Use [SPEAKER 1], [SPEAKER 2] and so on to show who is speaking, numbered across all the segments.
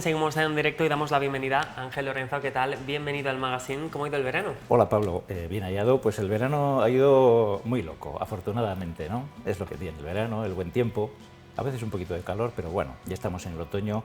[SPEAKER 1] Seguimos en directo y damos la bienvenida a Ángel Lorenzo. ¿Qué tal? Bienvenido al magazine. ¿Cómo ha ido el verano?
[SPEAKER 2] Hola Pablo, bien hallado. Pues el verano ha ido muy loco, afortunadamente, ¿no? Es lo que tiene el verano, el buen tiempo, a veces un poquito de calor, pero bueno, ya estamos en el otoño,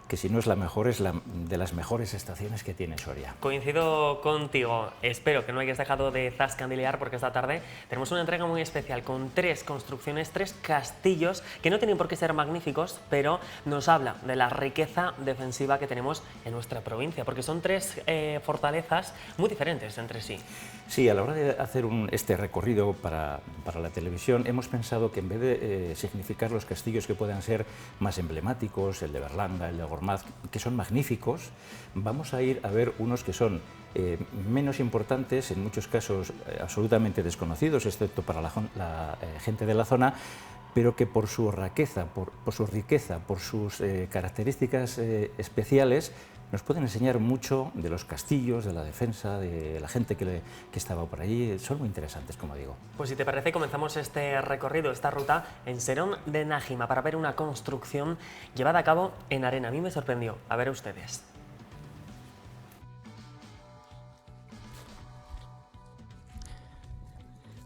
[SPEAKER 2] que si no es la mejor, es de las mejores estaciones que tiene Soria.
[SPEAKER 1] Coincido contigo. Espero que no hayas dejado de zascandilear porque esta tarde tenemos una entrega muy especial con tres construcciones, tres castillos que no tienen por qué ser magníficos, pero nos habla de la riqueza defensiva que tenemos en nuestra provincia, porque son tres fortalezas muy diferentes entre sí.
[SPEAKER 2] Sí, a la hora de hacer este recorrido para la televisión, hemos pensado que en vez de significar los castillos que puedan ser más emblemáticos, el de Berlanga, el de Gormaz, que son magníficos, vamos a ir a ver unos que son menos importantes, en muchos casos absolutamente desconocidos, excepto para la gente de la zona, pero que por su riqueza, por sus características especiales, nos pueden enseñar mucho de los castillos, de la defensa, de la gente que estaba por allí. Son muy interesantes, como digo.
[SPEAKER 1] Pues si te parece, comenzamos este recorrido, esta ruta en Serón de Nájima para ver una construcción llevada a cabo en arena. A mí me sorprendió. A ver ustedes.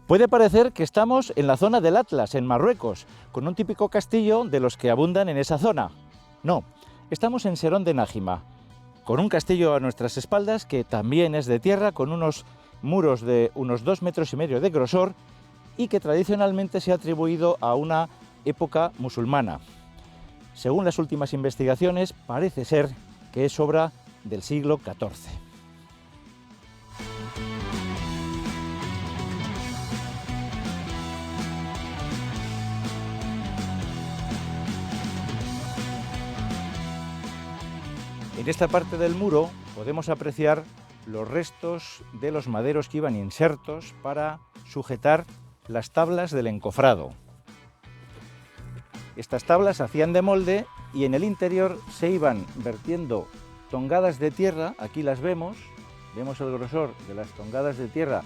[SPEAKER 3] Puede parecer que estamos en la zona del Atlas, en Marruecos, con un típico castillo de los que abundan en esa zona. No, estamos en Serón de Nájima, con un castillo a nuestras espaldas que también es de tierra, con unos muros de unos 2,5 metros de grosor y que tradicionalmente se ha atribuido a una época musulmana. Según las últimas investigaciones, parece ser que es obra del siglo XIV. En esta parte del muro podemos apreciar los restos de los maderos que iban insertos para sujetar las tablas del encofrado. Estas tablas se hacían de molde y en el interior se iban vertiendo tongadas de tierra. Aquí las vemos el grosor de las tongadas de tierra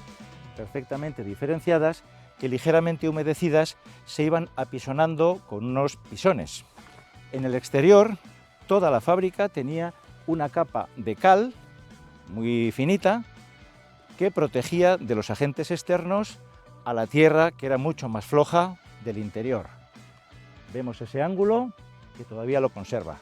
[SPEAKER 3] perfectamente diferenciadas, que ligeramente humedecidas se iban apisonando con unos pisones. En el exterior, toda la fábrica tenía una capa de cal muy finita que protegía de los agentes externos a la tierra, que era mucho más floja, del interior. Vemos ese ángulo que todavía lo conserva.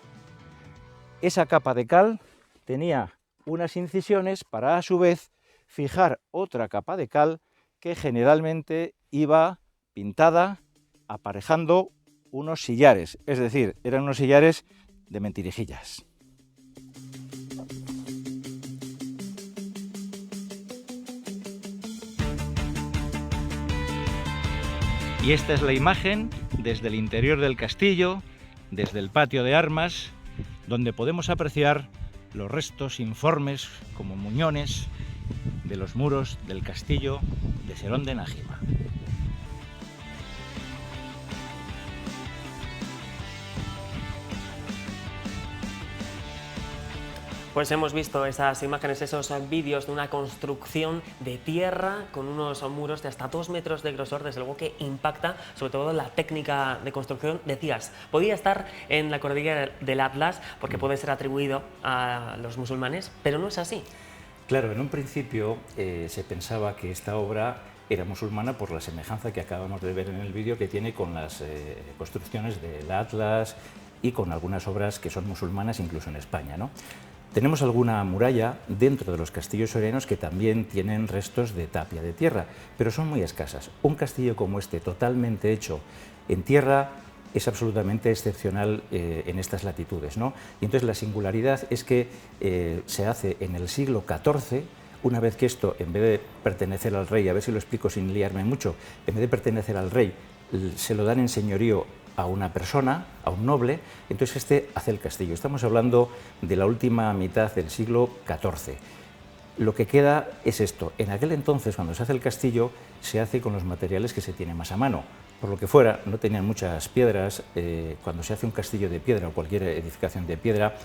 [SPEAKER 3] Esa capa de cal tenía unas incisiones para, a su vez, fijar otra capa de cal que generalmente iba pintada aparejando unos sillares, es decir, eran unos sillares de mentirijillas. Y esta es la imagen desde el interior del castillo, desde el patio de armas, donde podemos apreciar los restos informes, como muñones, de los muros del castillo de Serón de Nájima.
[SPEAKER 1] Pues hemos visto esas imágenes, esos vídeos de una construcción de tierra con unos muros de hasta 2 metros de grosor, desde luego que impacta, sobre todo la técnica de construcción. Decías, podía estar en la cordillera del Atlas porque puede ser atribuido a los musulmanes, pero no es así.
[SPEAKER 2] Claro, en un principio se pensaba que esta obra era musulmana por la semejanza que acabamos de ver en el vídeo que tiene con las construcciones del Atlas y con algunas obras que son musulmanas incluso en España, ¿no? Tenemos alguna muralla dentro de los castillos sorianos que también tienen restos de tapia de tierra, pero son muy escasas. Un castillo como este, totalmente hecho en tierra, es absolutamente excepcional en estas latitudes, ¿no? Y entonces la singularidad es que se hace en el siglo XIV, una vez que esto, en vez de pertenecer al rey, a ver si lo explico sin liarme mucho, en vez de pertenecer al rey, se lo dan en señorío a una persona, a un noble, entonces este hace el castillo. Estamos hablando de la última mitad del siglo XIV. Lo que queda es esto. En aquel entonces, cuando se hace el castillo, se hace con los materiales que se tiene más a mano. Por lo que fuera, no tenían muchas piedras. Cuando se hace un castillo de piedra o cualquier edificación de piedra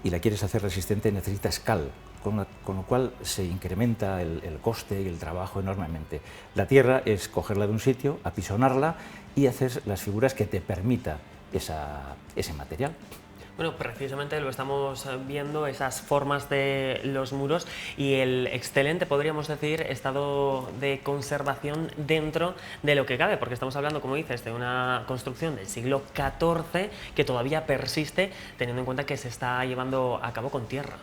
[SPEAKER 2] y la quieres hacer resistente, necesitas cal, con lo cual se incrementa el coste y el trabajo enormemente. La tierra es cogerla de un sitio, apisonarla y hacer las figuras que te permita ese material.
[SPEAKER 1] Bueno, precisamente lo estamos viendo, esas formas de los muros y el excelente, podríamos decir, estado de conservación dentro de lo que cabe, porque estamos hablando, como dices, de una construcción del siglo XIV que todavía persiste, teniendo en cuenta que se está llevando a cabo con tierra.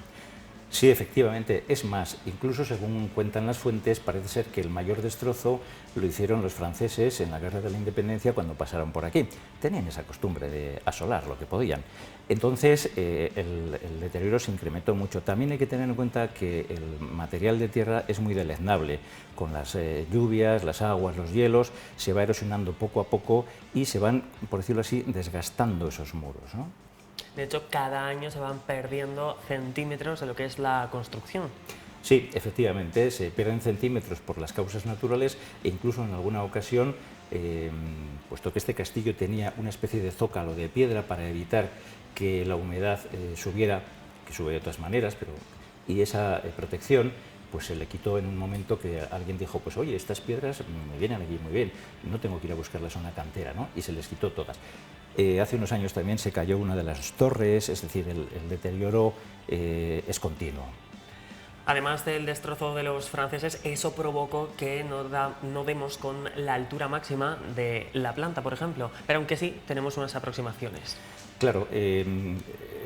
[SPEAKER 2] Sí, efectivamente. Es más, incluso según cuentan las fuentes, parece ser que el mayor destrozo lo hicieron los franceses en la Guerra de la Independencia cuando pasaron por aquí. Tenían esa costumbre de asolar lo que podían. Entonces, el deterioro se incrementó mucho. También hay que tener en cuenta que el material de tierra es muy deleznable. Con las lluvias, las aguas, los hielos, se va erosionando poco a poco y se van, por decirlo así, desgastando esos muros, ¿no?
[SPEAKER 1] De hecho, cada año se van perdiendo centímetros de lo que es la construcción.
[SPEAKER 2] Sí, efectivamente, se pierden centímetros por las causas naturales e incluso en alguna ocasión, puesto que este castillo tenía una especie de zócalo de piedra para evitar que la humedad subiera, que sube de todas maneras, y esa protección pues se le quitó en un momento que alguien dijo, pues oye, estas piedras me vienen aquí muy bien, no tengo que ir a buscarlas a una cantera, ¿no? Y se les quitó todas. Hace unos años también se cayó una de las torres, es decir, el deterioro es continuo.
[SPEAKER 1] Además del destrozo de los franceses, eso provocó que no demos con la altura máxima de la planta, por ejemplo, pero aunque sí, tenemos unas aproximaciones.
[SPEAKER 2] Claro,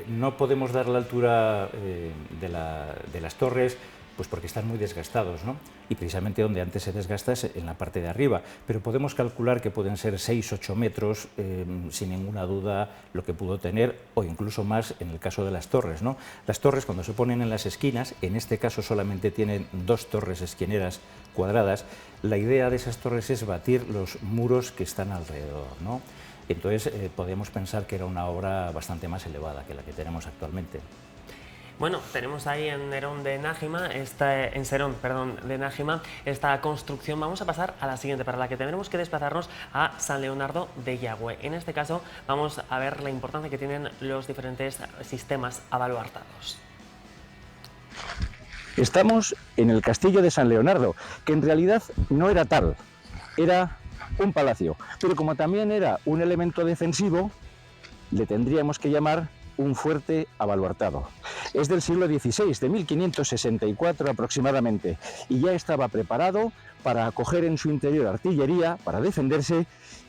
[SPEAKER 2] no podemos dar la altura de las torres, pues porque están muy desgastados, ¿no? Y precisamente donde antes se desgasta es en la parte de arriba, pero podemos calcular que pueden ser 6-8 metros, sin ninguna duda, lo que pudo tener, o incluso más en el caso de las torres, ¿no? Las torres, cuando se ponen en las esquinas, en este caso solamente tienen 2 torres esquineras cuadradas, la idea de esas torres es batir los muros que están alrededor, ¿no? Entonces podemos pensar que era una obra bastante más elevada que la que tenemos actualmente.
[SPEAKER 1] Bueno, tenemos ahí en Serón de Nájima, esta construcción. Vamos a pasar a la siguiente, para la que tendremos que desplazarnos a San Leonardo de Yagüe. En este caso vamos a ver la importancia que tienen los diferentes sistemas abaluartados.
[SPEAKER 3] Estamos en el castillo de San Leonardo, que en realidad no era tal, era un palacio, pero como también era un elemento defensivo, le tendríamos que llamar un fuerte abaluartado. Es del siglo XVI, de 1564 aproximadamente, y ya estaba preparado para acoger en su interior artillería, para defenderse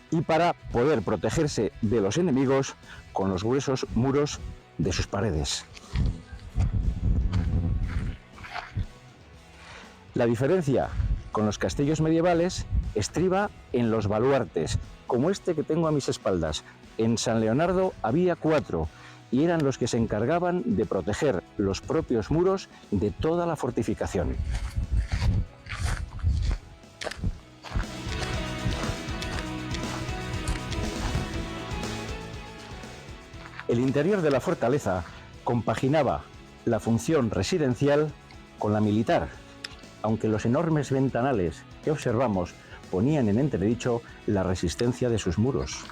[SPEAKER 3] y para poder protegerse de los enemigos con los gruesos muros de sus paredes. La diferencia con los castillos medievales estriba en los baluartes, como este que tengo a mis espaldas. En San Leonardo había 4, y eran los que se encargaban de proteger los propios muros de toda la fortificación. El interior de la fortaleza compaginaba la función residencial con la militar, aunque los enormes ventanales que observamos ponían en entredicho la resistencia de sus muros.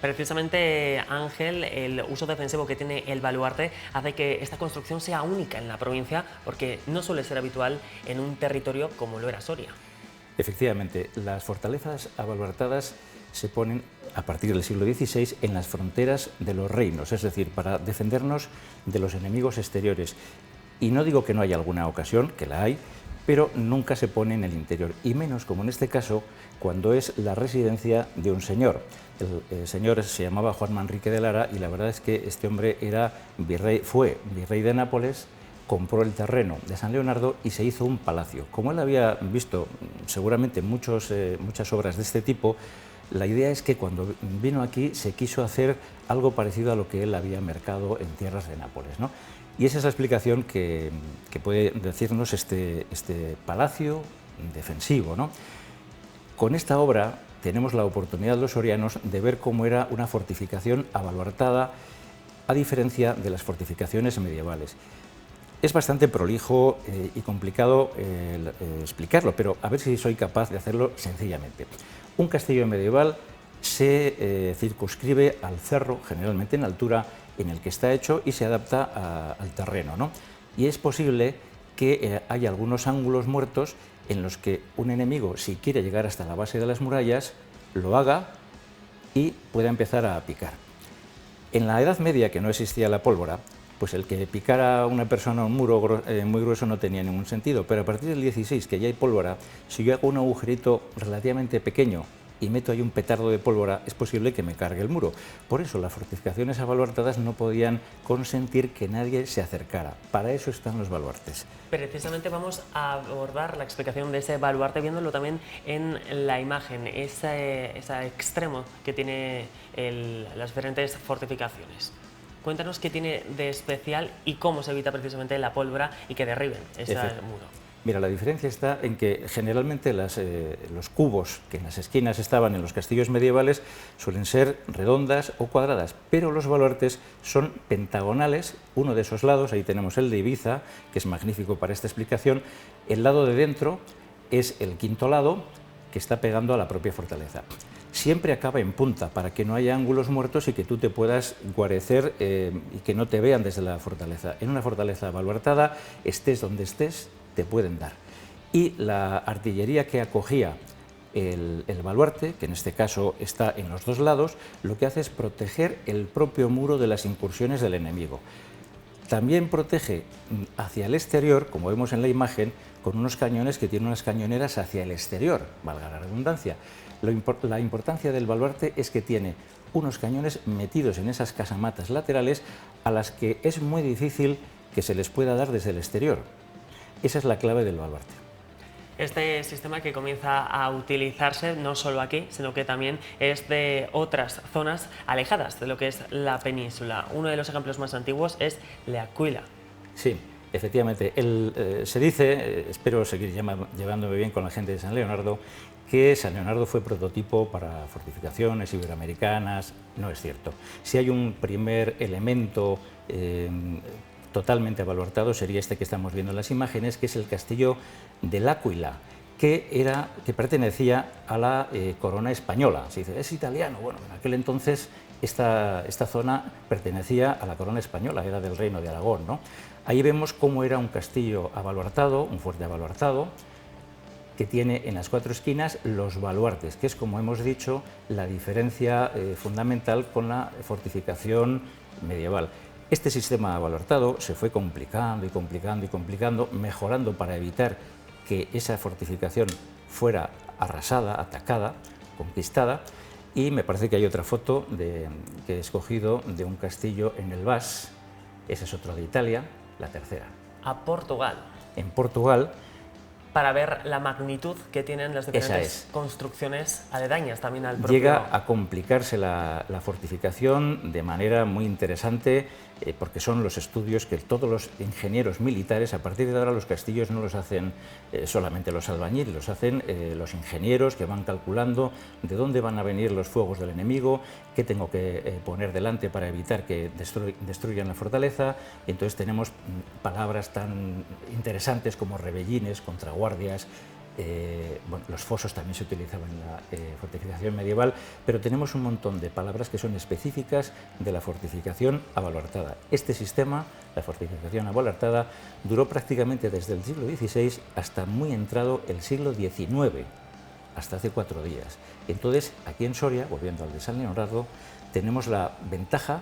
[SPEAKER 1] Precisamente, Ángel, el uso defensivo que tiene el baluarte hace que esta construcción sea única en la provincia, porque no suele ser habitual en un territorio como lo era Soria.
[SPEAKER 2] Efectivamente, las fortalezas abaluartadas se ponen a partir del siglo XVI en las fronteras de los reinos, es decir, para defendernos de los enemigos exteriores. Y no digo que no haya alguna ocasión, que la hay, pero nunca se pone en el interior, y menos, como en este caso, cuando es la residencia de un señor. El señor se llamaba Juan Manrique de Lara, y la verdad es que este hombre fue virrey de Nápoles, compró el terreno de San Leonardo y se hizo un palacio. Como él había visto seguramente muchas obras de este tipo, la idea es que cuando vino aquí se quiso hacer algo parecido a lo que él había mercado en tierras de Nápoles, ¿no? Y esa es la explicación que puede decirnos este palacio defensivo, ¿no? Con esta obra tenemos la oportunidad los sorianos de ver cómo era una fortificación abaluartada, a diferencia de las fortificaciones medievales. Es bastante prolijo y complicado explicarlo, pero a ver si soy capaz de hacerlo sencillamente. Un castillo medieval se circunscribe al cerro, generalmente en altura, en el que está hecho, y se adapta al terreno, ¿no? Y es posible que haya algunos ángulos muertos en los que un enemigo, si quiere llegar hasta la base de las murallas, lo haga y pueda empezar a picar. En la Edad Media, que no existía la pólvora, pues el que picara a una persona un muro muy grueso no tenía ningún sentido, pero a partir del 16, que ya hay pólvora, si yo hago un agujerito relativamente pequeño y meto ahí un petardo de pólvora, es posible que me cargue el muro. Por eso las fortificaciones abaluartadas no podían consentir que nadie se acercara. Para eso están los baluartes.
[SPEAKER 1] Precisamente vamos a abordar la explicación de ese baluarte viéndolo también en la imagen, ese extremo que tiene las diferentes fortificaciones. Cuéntanos qué tiene de especial y cómo se evita precisamente la pólvora y que derriben ese muro.
[SPEAKER 2] Mira, la diferencia está en que generalmente los cubos que en las esquinas estaban en los castillos medievales suelen ser redondas o cuadradas, pero los baluartes son pentagonales. Uno de esos lados, ahí tenemos el de Ibiza, que es magnífico para esta explicación. El lado de dentro es el quinto lado, que está pegando a la propia fortaleza. Siempre acaba en punta para que no haya ángulos muertos y que tú te puedas guarecer y que no te vean desde la fortaleza. En una fortaleza baluartada, estés donde estés, te pueden dar. Y la artillería que acogía el baluarte, que en este caso está en los dos lados, lo que hace es proteger el propio muro de las incursiones del enemigo. También protege hacia el exterior, como vemos en la imagen, con unos cañones que tienen unas cañoneras hacia el exterior, valga la redundancia. La importancia del baluarte es que tiene unos cañones metidos en esas casamatas laterales a las que es muy difícil que se les pueda dar desde el exterior. Esa es la clave del baluarte.
[SPEAKER 1] Este sistema que comienza a utilizarse no solo aquí, sino que también es de otras zonas alejadas de lo que es la península. Uno de los ejemplos más antiguos es L'Aquila.
[SPEAKER 2] Sí, efectivamente. Se dice, espero seguir llevándome bien con la gente de San Leonardo, que San Leonardo fue prototipo para fortificaciones iberoamericanas. No es cierto. Si hay un primer elemento totalmente abaluartado, sería este que estamos viendo en las imágenes, que es el castillo de L'Aquila, que pertenecía a la corona española. Se dice, es italiano. Bueno, en aquel entonces esta zona pertenecía a la corona española, era del reino de Aragón, ¿no? Ahí vemos cómo era un castillo abaluartado, un fuerte abaluartado, que tiene en las cuatro esquinas los baluartes, que es, como hemos dicho, la diferencia fundamental con la fortificación medieval. Este sistema abaluartado se fue complicando y complicando y complicando, mejorando para evitar que esa fortificación fuera arrasada, atacada, conquistada, y me parece que hay otra foto que he escogido de un castillo en el Bas, ese es otro de Italia, la tercera.
[SPEAKER 1] A Portugal.
[SPEAKER 2] En Portugal.
[SPEAKER 1] Para ver la magnitud que tienen las diferentes construcciones aledañas también al propio...
[SPEAKER 2] Llega a complicarse la fortificación de manera muy interesante, porque son los estudios que todos los ingenieros militares, a partir de ahora los castillos no los hacen solamente los albañiles, los hacen los ingenieros que van calculando de dónde van a venir los fuegos del enemigo, qué tengo que poner delante para evitar que destruyan la fortaleza. Entonces tenemos palabras tan interesantes como rebellines, contraguardias. Bueno, los fosos también se utilizaban en la fortificación medieval, pero tenemos un montón de palabras que son específicas de la fortificación abaluartada. Este sistema, la fortificación abaluartada, duró prácticamente desde el siglo XVI hasta muy entrado el siglo XIX, hasta hace 4 días. Entonces, aquí en Soria, volviendo al de San Leonardo, tenemos la ventaja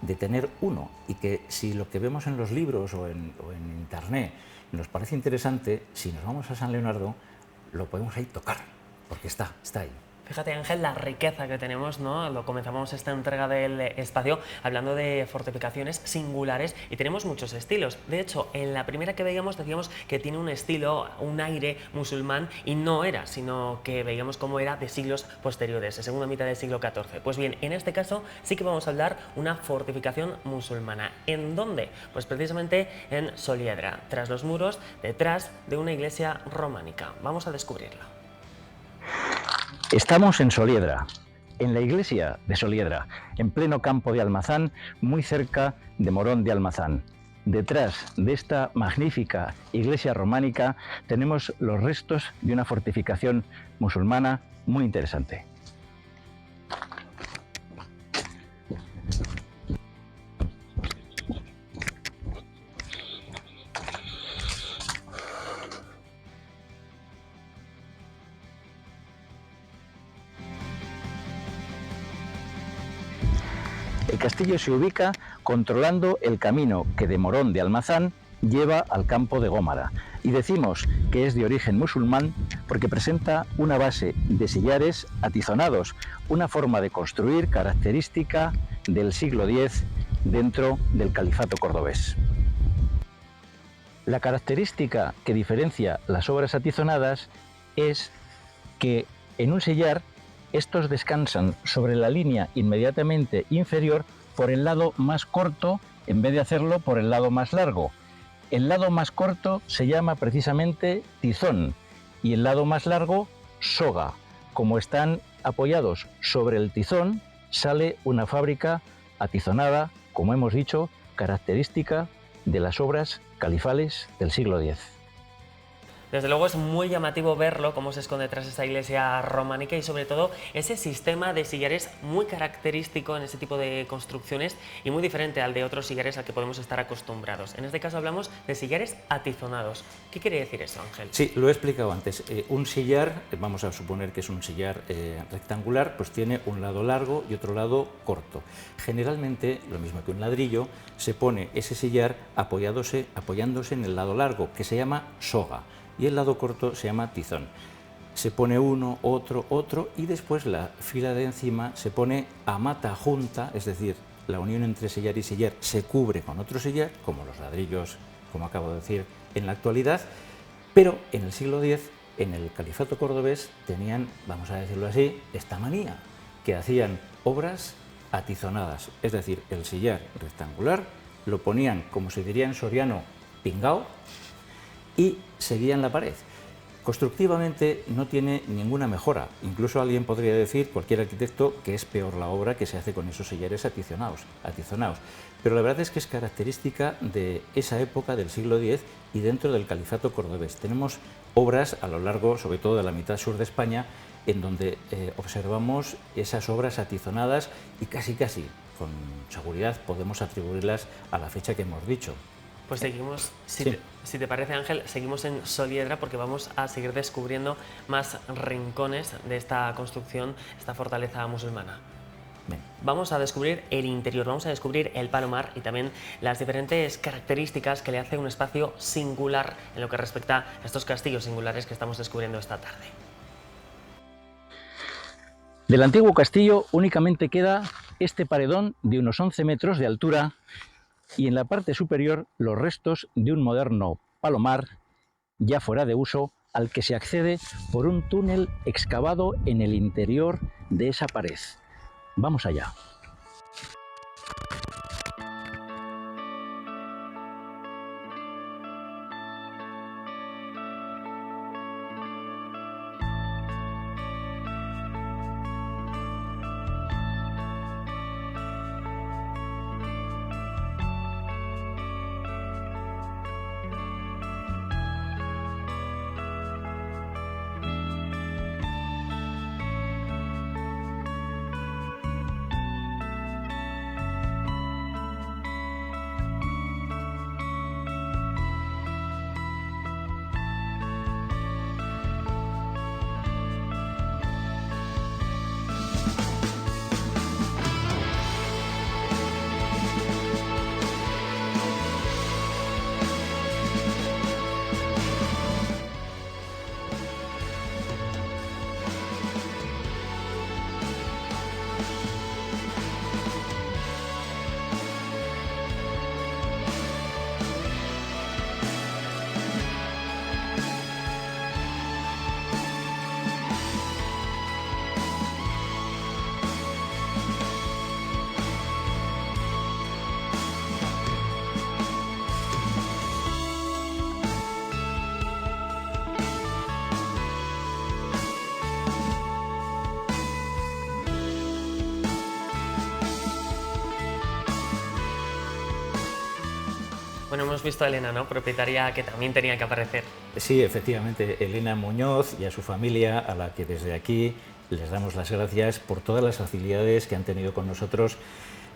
[SPEAKER 2] de tener uno, y que si lo que vemos en los libros o en internet nos parece interesante, si nos vamos a San Leonardo, lo podemos ahí tocar, porque está ahí.
[SPEAKER 1] Fíjate, Ángel, la riqueza que tenemos, ¿no? Lo comenzamos esta entrega del espacio hablando de fortificaciones singulares y tenemos muchos estilos. De hecho, en la primera que veíamos decíamos que tiene un estilo, un aire musulmán, y no era, sino que veíamos cómo era de siglos posteriores, de segunda mitad del siglo XIV. Pues bien, en este caso sí que vamos a hablar una fortificación musulmana. ¿En dónde? Pues precisamente en Soliedra, tras los muros, detrás de una iglesia románica. Vamos a descubrirla.
[SPEAKER 3] Estamos en Soliedra, en la iglesia de Soliedra, en pleno campo de Almazán, muy cerca de Morón de Almazán. Detrás de esta magnífica iglesia románica tenemos los restos de una fortificación musulmana muy interesante. El castillo se ubica controlando el camino que de Morón de Almazán lleva al campo de Gómara. Y decimos que es de origen musulmán porque presenta una base de sillares atizonados, una forma de construir característica del siglo X dentro del califato cordobés. La característica que diferencia las obras atizonadas es que en un sillar estos descansan sobre la línea inmediatamente inferior por el lado más corto en vez de hacerlo por el lado más largo. El lado más corto se llama precisamente tizón y el lado más largo soga. Como están apoyados sobre el tizón, sale una fábrica atizonada, como hemos dicho, característica de las obras califales del siglo X.
[SPEAKER 1] Desde luego es muy llamativo verlo, cómo se esconde tras esta iglesia románica y sobre todo ese sistema de sillares muy característico en ese tipo de construcciones y muy diferente al de otros sillares al que podemos estar acostumbrados. En este caso hablamos de sillares atizonados. ¿Qué quiere decir eso, Ángel?
[SPEAKER 2] Sí, lo he explicado antes. Un sillar, vamos a suponer que es un sillar rectangular, pues tiene un lado largo y otro lado corto. Generalmente, lo mismo que un ladrillo, se pone ese sillar apoyándose en el lado largo, que se llama soga, y el lado corto se llama tizón. Se pone uno, otro, y después la fila de encima se pone a mata junta, es decir, la unión entre sillar y sillar se cubre con otro sillar, como los ladrillos, como acabo de decir, en la actualidad, pero en el siglo X, en el califato cordobés, tenían, vamos a decirlo así, esta manía, que hacían obras atizonadas, es decir, el sillar rectangular lo ponían, como se diría en soriano, pingao, y seguían la pared. Constructivamente no tiene ninguna mejora, incluso alguien podría decir, cualquier arquitecto, que es peor la obra que se hace con esos sillares atizonados. Pero la verdad es que es característica de esa época del siglo X y dentro del califato cordobés. Tenemos obras a lo largo, sobre todo de la mitad sur de España, en donde observamos esas obras atizonadas y casi con seguridad podemos atribuirlas a la fecha que hemos dicho.
[SPEAKER 1] Pues seguimos,
[SPEAKER 2] Sí.
[SPEAKER 1] si te parece, Ángel, seguimos en Soliedra porque vamos a seguir descubriendo más rincones de esta construcción, esta fortaleza musulmana.
[SPEAKER 2] Bien.
[SPEAKER 1] Vamos a descubrir el interior, vamos a descubrir el palomar y también las diferentes características que le hace un espacio singular en lo que respecta a estos castillos singulares que estamos descubriendo esta tarde.
[SPEAKER 3] Del antiguo castillo únicamente queda este paredón de unos 11 metros de altura y en la parte superior los restos de un moderno palomar ya fuera de uso al que se accede por un túnel excavado en el interior de esa pared. Vamos allá.
[SPEAKER 1] Bueno, hemos visto a Elena, ¿no? Propietaria, que también tenía que aparecer.
[SPEAKER 2] Sí, efectivamente, Elena Muñoz y a su familia, a la que desde aquí les damos las gracias por todas las facilidades que han tenido con nosotros,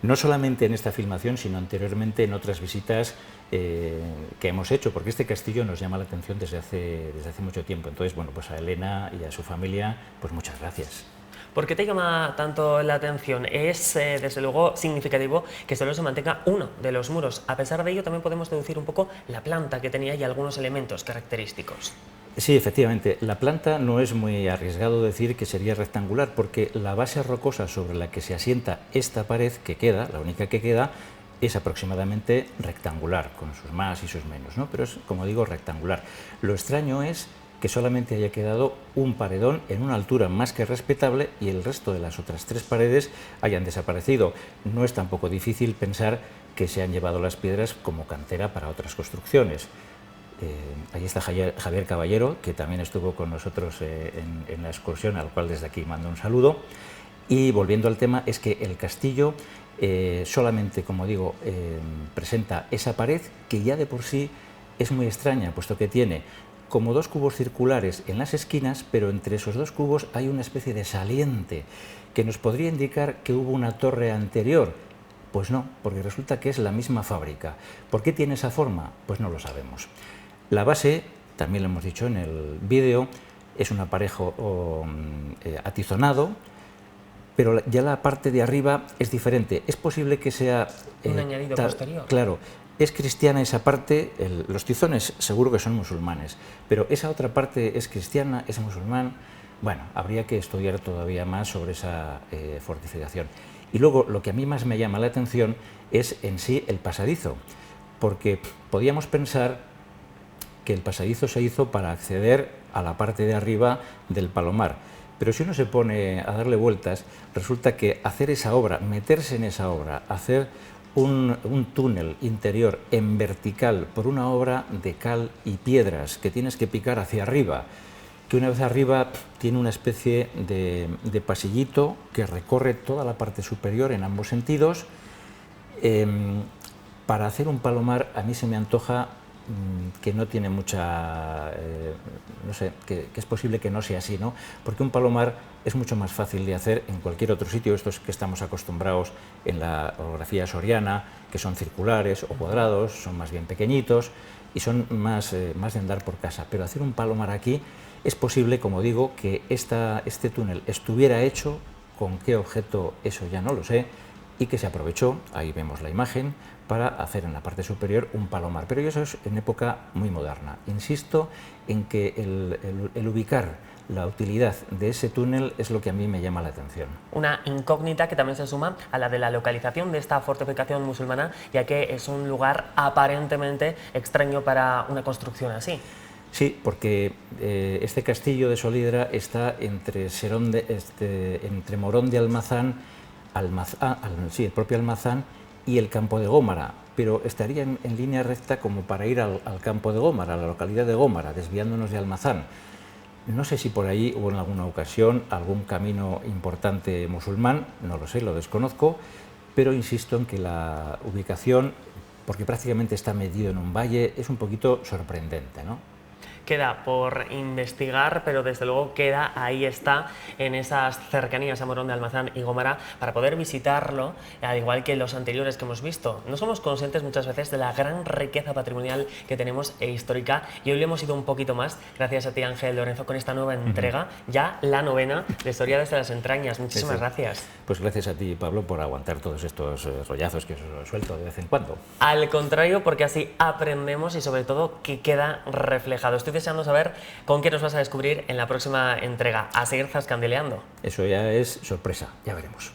[SPEAKER 2] no solamente en esta filmación, sino anteriormente en otras visitas que hemos hecho, porque este castillo nos llama la atención desde hace mucho tiempo. Entonces, bueno, pues a Elena y a su familia, pues muchas gracias.
[SPEAKER 1] ¿Por qué te llama tanto la atención? Es, desde luego, significativo que solo se mantenga uno de los muros. A pesar de ello, también podemos deducir un poco la planta que tenía y algunos elementos característicos.
[SPEAKER 2] Sí, efectivamente, la planta no es muy arriesgado decir que sería rectangular, porque la base rocosa sobre la que se asienta esta pared que queda, la única que queda, es aproximadamente rectangular, con sus más y sus menos, ¿no? Pero es, como digo, rectangular. Lo extraño es que solamente haya quedado un paredón en una altura más que respetable y el resto de las otras 3 paredes hayan desaparecido. No es tampoco difícil pensar que se han llevado las piedras como cantera para otras construcciones. Ahí está Javier Caballero, que también estuvo con nosotros en la excursión, al cual desde aquí mando un saludo. Y volviendo al tema, es que el castillo solamente, como digo, presenta esa pared que ya de por sí es muy extraña, puesto que tiene como 2 cubos circulares en las esquinas, pero entre esos 2 cubos hay una especie de saliente que nos podría indicar que hubo una torre anterior. Pues no, porque resulta que es la misma fábrica. ¿Por qué tiene esa forma? Pues no lo sabemos. La base, también lo hemos dicho en el vídeo, es un aparejo atizonado, pero ya la parte de arriba es diferente. Es posible que sea...
[SPEAKER 1] un añadido posterior.
[SPEAKER 2] Claro, es cristiana esa parte, los tizones seguro que son musulmanes, pero esa otra parte es cristiana, es musulmán. Bueno, habría que estudiar todavía más sobre esa fortificación. Y luego, lo que a mí más me llama la atención es en sí el pasadizo, porque podíamos pensar que el pasadizo se hizo para acceder a la parte de arriba del palomar. Pero si uno se pone a darle vueltas, resulta que hacer esa obra, meterse en esa obra, hacer un túnel interior en vertical por una obra de cal y piedras que tienes que picar hacia arriba, que una vez arriba tiene una especie de pasillito que recorre toda la parte superior en ambos sentidos. Para hacer un palomar a mí se me antoja que no tiene mucha, no sé, que es posible que no sea así, ¿no? Porque un palomar es mucho más fácil de hacer en cualquier otro sitio, estos que estamos acostumbrados en la orografía soriana, que son circulares o cuadrados, son más bien pequeñitos y son más de andar por casa. Pero hacer un palomar aquí es posible, como digo, que este túnel estuviera hecho, con qué objeto eso ya no lo sé, y que se aprovechó, ahí vemos la imagen, para hacer en la parte superior un palomar. Pero eso es en época muy moderna. Insisto en que el ubicar la utilidad de ese túnel es lo que a mí me llama la atención.
[SPEAKER 1] Una incógnita que también se suma a la de la localización de esta fortificación musulmana, ya que es un lugar aparentemente extraño para una construcción así.
[SPEAKER 2] Sí, porque este castillo de Solidra está entre Morón de Almazán, el propio Almazán y el campo de Gómara, pero estaría en línea recta como para ir al campo de Gómara, a la localidad de Gómara, desviándonos de Almazán. No sé si por ahí hubo en alguna ocasión algún camino importante musulmán, no lo sé, lo desconozco, pero insisto en que la ubicación, porque prácticamente está metido en un valle, es un poquito sorprendente, ¿no?
[SPEAKER 1] Queda por investigar, pero desde luego queda, ahí está, en esas cercanías a Morón de Almazán y Gómara, para poder visitarlo, al igual que los anteriores que hemos visto. No somos conscientes muchas veces de la gran riqueza patrimonial que tenemos e histórica, y hoy le hemos ido un poquito más, gracias a ti, Ángel Lorenzo, con esta nueva entrega, ya la 9ª de Historia desde las entrañas. Muchísimas gracias.
[SPEAKER 2] Pues gracias a ti, Pablo, por aguantar todos estos rollazos que os suelto de vez en cuando.
[SPEAKER 1] Al contrario, porque así aprendemos y sobre todo que queda reflejado. Estoy deseando saber con qué nos vas a descubrir en la próxima entrega. A seguir zascandileando.
[SPEAKER 2] Eso ya es sorpresa, ya veremos.